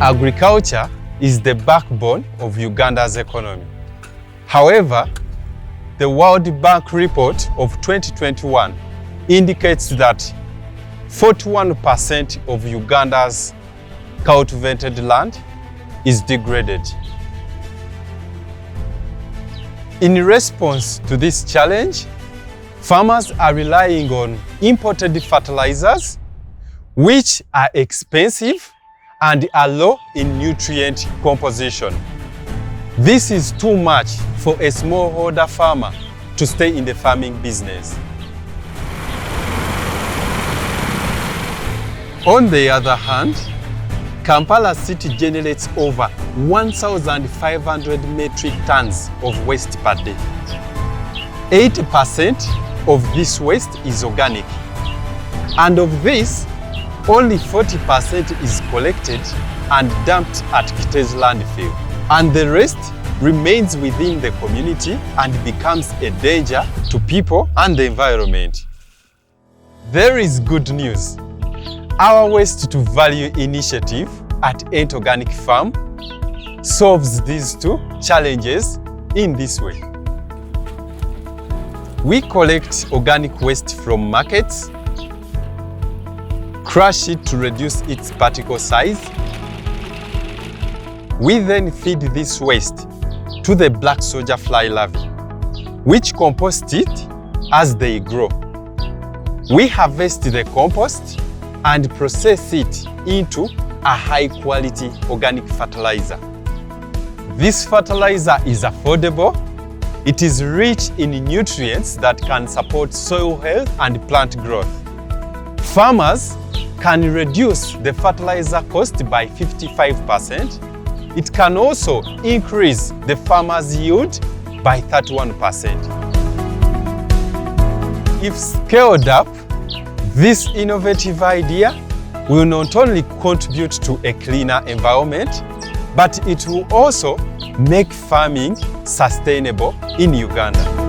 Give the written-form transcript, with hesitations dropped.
Agriculture is the backbone of Uganda's economy. However, the World Bank report of 2021 indicates that 41% of Uganda's cultivated land is degraded. In response to this challenge, farmers are relying on imported fertilizers, which are expensive and are low in nutrient composition. This is too much for a smallholder farmer to stay in the farming business. On the other hand, Kampala city generates over 1,500 metric tons of waste per day. 80% of this waste is organic, and of this, only 40% is collected and dumped at Kitte's landfill, and the rest remains within the community and becomes a danger to people and the environment. There is good news. Our waste to value initiative at Ento Organic Farm solves these two challenges in this way. We collect organic waste from markets, crush it to reduce its particle size. We then feed this waste to the black soldier fly larvae, which compost it as they grow. We harvest the compost and process it into a high-quality organic fertilizer. This fertilizer is affordable. It is rich in nutrients that can support soil health and plant growth. Farmers can reduce the fertilizer cost by 55%. It can also increase the farmer's yield by 31%. If scaled up, this innovative idea will not only contribute to a cleaner environment, but it will also make farming sustainable in Uganda.